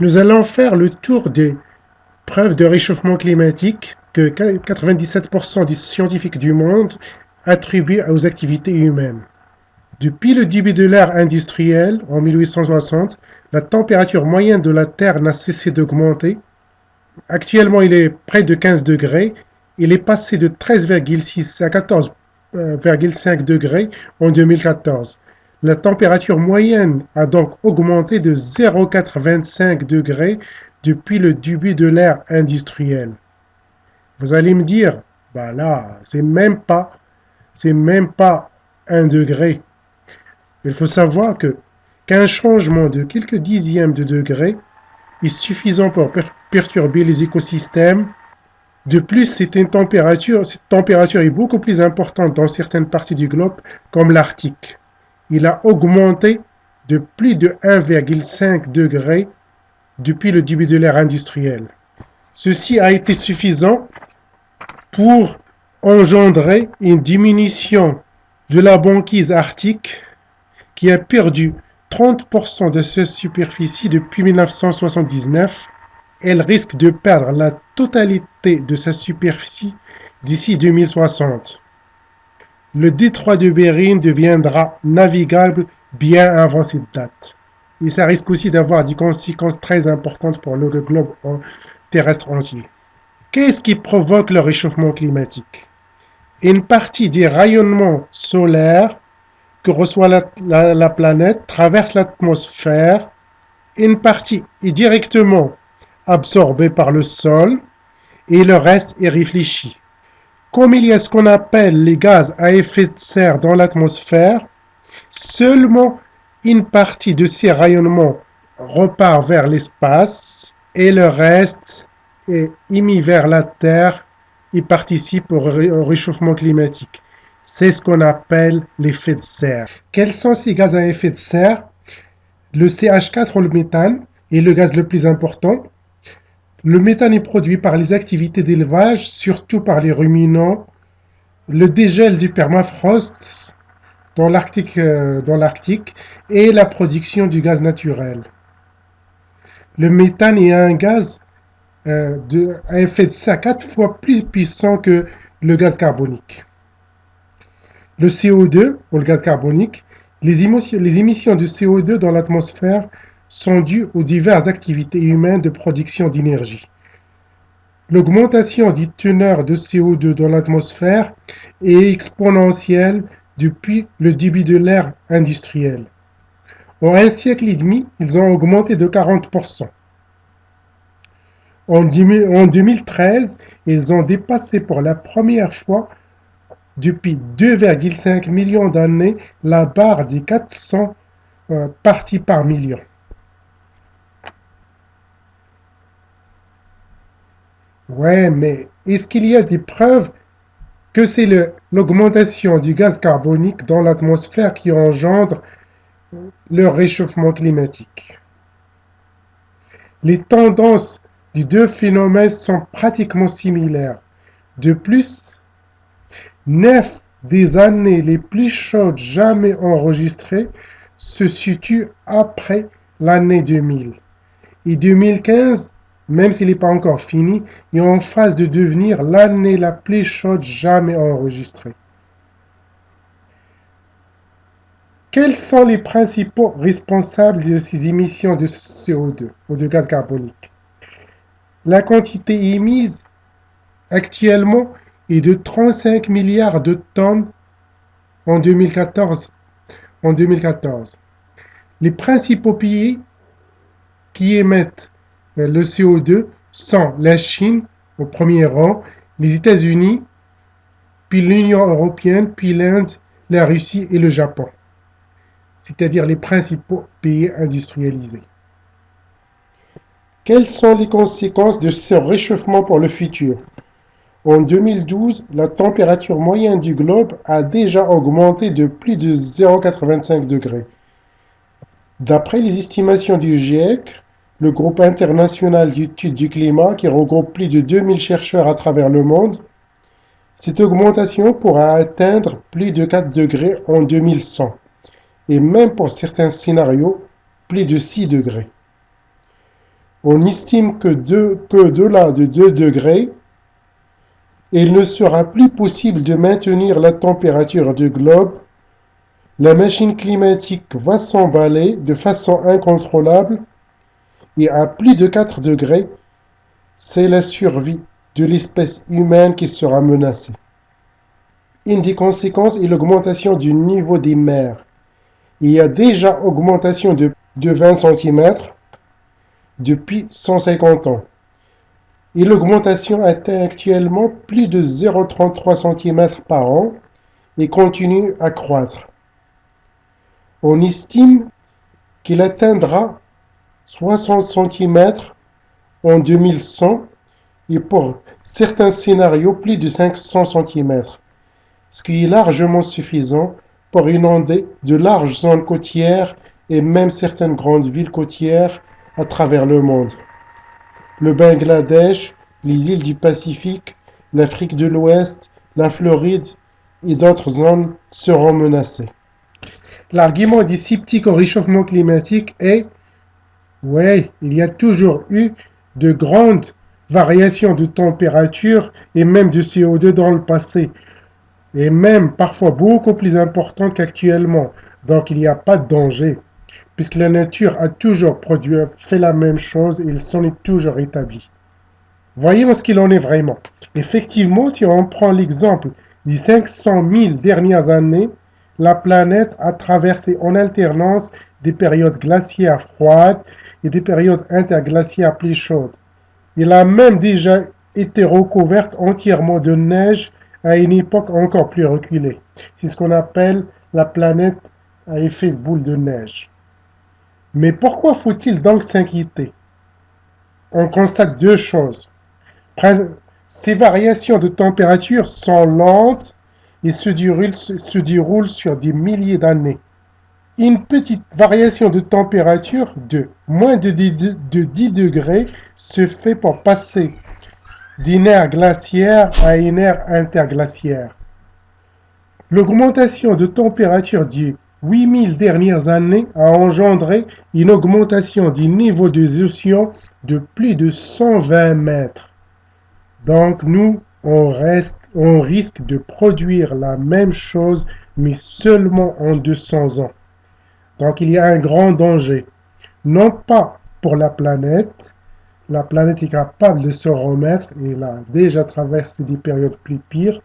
Nous allons faire le tour des preuves de réchauffement climatique que 97% des scientifiques du monde attribuent aux activités humaines. Depuis le début de l'ère industrielle, en 1860, la température moyenne de la Terre n'a cessé d'augmenter. Actuellement, il est près de 15 degrés. Il est passé de 13,6 à 14,5 degrés en 2014. La température moyenne a donc augmenté de 0,425 degrés depuis le début de l'ère industrielle. Vous allez me dire, bah là, c'est même pas 1 degré. Il faut savoir qu'un changement de quelques dixièmes de degré est suffisant pour perturber les écosystèmes. De plus, cette température est beaucoup plus importante dans certaines parties du globe, comme l'Arctique. Il a augmenté de plus de 1,5 degré depuis le début de l'ère industrielle. Ceci a été suffisant pour engendrer une diminution de la banquise arctique qui a perdu 30% de sa superficie depuis 1979. Elle risque de perdre la totalité de sa superficie d'ici 2060. Le détroit de Bering deviendra navigable bien avant cette date. Et ça risque aussi d'avoir des conséquences très importantes pour le globe terrestre entier. Qu'est-ce qui provoque le réchauffement climatique? Une partie des rayonnements solaires que reçoit la planète traverse l'atmosphère. Une partie est directement absorbée par le sol et le reste est réfléchi. Comme il y a ce qu'on appelle les gaz à effet de serre dans l'atmosphère, seulement une partie de ces rayonnements repart vers l'espace et le reste est émis vers la Terre et participe au réchauffement climatique. C'est ce qu'on appelle l'effet de serre. Quels sont ces gaz à effet de serre? Le CH4 ou le méthane est le gaz le plus important. Le méthane est produit par les activités d'élevage, surtout par les ruminants, le dégel du permafrost dans l'Arctique et la production du gaz naturel. Le méthane est un gaz à effet de serre 4 fois plus puissant que le gaz carbonique. Le CO2, ou le gaz carbonique, les émissions de CO2 dans l'atmosphère sont dues aux diverses activités humaines de production d'énergie. L'augmentation des teneurs de CO2 dans l'atmosphère est exponentielle depuis le début de l'ère industrielle. En un siècle et demi, ils ont augmenté de 40%. En 2013, ils ont dépassé pour la première fois depuis 2,5 millions d'années la barre des 400 parties par million. Ouais, mais est-ce qu'il y a des preuves que c'est l'augmentation du gaz carbonique dans l'atmosphère qui engendre le réchauffement climatique? Les tendances des deux phénomènes sont pratiquement similaires. De plus, 9 des années les plus chaudes jamais enregistrées se situent après l'année 2000. Et 2015, même s'il n'est pas encore fini, est en phase de devenir l'année la plus chaude jamais enregistrée. Quels sont les principaux responsables de ces émissions de CO2 ou de gaz carbonique? La quantité émise actuellement est de 35 milliards de tonnes en 2014. Les principaux pays qui émettent le CO2 sont la Chine au premier rang, les États-Unis, puis l'Union européenne, puis l'Inde, la Russie et le Japon, c'est-à-dire les principaux pays industrialisés. Quelles sont les conséquences de ce réchauffement pour le futur? En 2012, la température moyenne du globe a déjà augmenté de plus de 0,85 degrés. D'après les estimations du GIEC, le groupe international d'études du climat qui regroupe plus de 2000 chercheurs à travers le monde, cette augmentation pourra atteindre plus de 4 degrés en 2100 et même pour certains scénarios, plus de 6 degrés. On estime que au-delà de 2 degrés, il ne sera plus possible de maintenir la température du globe. La machine climatique va s'emballer de façon incontrôlable et à plus de 4 degrés, c'est la survie de l'espèce humaine qui sera menacée. Une des conséquences est l'augmentation du niveau des mers. Il y a déjà augmentation de 20 cm depuis 150 ans. Et l'augmentation atteint actuellement plus de 0,33 cm par an et continue à croître. On estime qu'il atteindra 60 cm en 2100 et pour certains scénarios plus de 500 cm, ce qui est largement suffisant pour inonder de larges zones côtières et même certaines grandes villes côtières à travers le monde. Le Bangladesh, les îles du Pacifique, l'Afrique de l'Ouest, la Floride et d'autres zones seront menacées. L'argument des sceptiques au réchauffement climatique est oui, il y a toujours eu de grandes variations de température et même de CO2 dans le passé, et même parfois beaucoup plus importantes qu'actuellement. Donc il n'y a pas de danger, puisque la nature a toujours fait la même chose et il s'en est toujours établi. Voyons ce qu'il en est vraiment. Effectivement, si on prend l'exemple des 500 000 dernières années, la planète a traversé en alternance des périodes glaciaires froides et des périodes interglaciaires plus chaudes. Elle a même déjà été recouverte entièrement de neige à une époque encore plus reculée. C'est ce qu'on appelle la planète à effet de boule de neige. Mais pourquoi faut-il donc s'inquiéter? On constate deux choses. Ces variations de température sont lentes et se déroulent sur des milliers d'années. Une petite variation de température de moins de 10 degrés se fait pour passer d'une ère glaciaire à une ère interglaciaire. L'augmentation de température des 8000 dernières années a engendré une augmentation du niveau des océans de plus de 120 mètres. Donc nous, on risque de produire la même chose, mais seulement en 200 ans. Donc il y a un grand danger, non pas pour la planète est capable de se remettre, et elle a déjà traversé des périodes plus pires,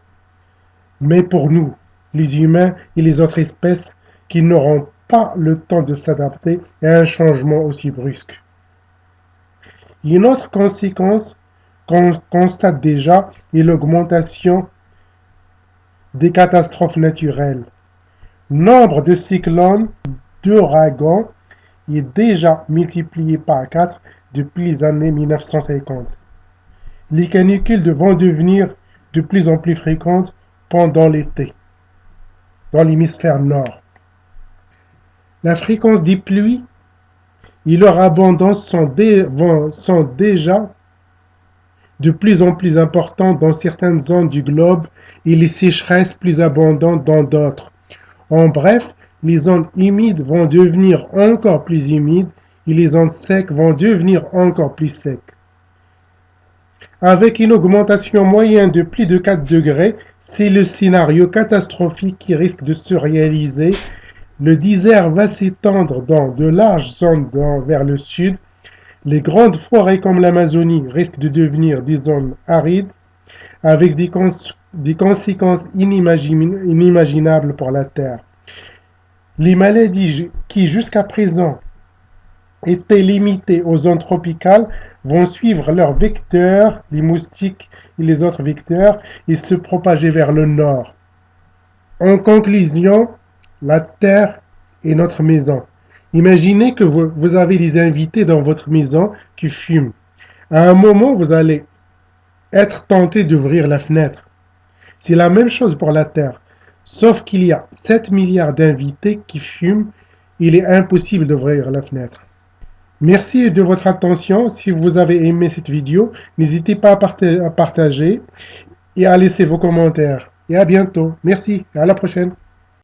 mais pour nous, les humains et les autres espèces qui n'auront pas le temps de s'adapter à un changement aussi brusque. Une autre conséquence qu'on constate déjà est l'augmentation des catastrophes naturelles. Nombre de cyclones, d'ouragans est déjà multiplié par 4 depuis les années 1950. Les canicules vont devenir de plus en plus fréquentes pendant l'été, dans l'hémisphère nord. La fréquence des pluies et leur abondance sont déjà de plus en plus importantes dans certaines zones du globe et les sécheresses plus abondantes dans d'autres. En bref, les zones humides vont devenir encore plus humides et les zones secs vont devenir encore plus secs. Avec une augmentation moyenne de plus de 4 degrés, c'est le scénario catastrophique qui risque de se réaliser. Le désert va s'étendre dans de larges zones vers le sud. Les grandes forêts comme l'Amazonie risquent de devenir des zones arides, avec des conséquences inimaginables pour la Terre. Les maladies qui jusqu'à présent étaient limitées aux zones tropicales vont suivre leurs vecteurs, les moustiques et les autres vecteurs, et se propager vers le nord. En conclusion, la Terre est notre maison. Imaginez que vous avez des invités dans votre maison qui fument. À un moment, vous allez être tenté d'ouvrir la fenêtre. C'est la même chose pour la Terre. Sauf qu'il y a 7 milliards d'invités qui fument, il est impossible d'ouvrir la fenêtre. Merci de votre attention. Si vous avez aimé cette vidéo, n'hésitez pas à partager et à laisser vos commentaires. Et à bientôt. Merci et à la prochaine.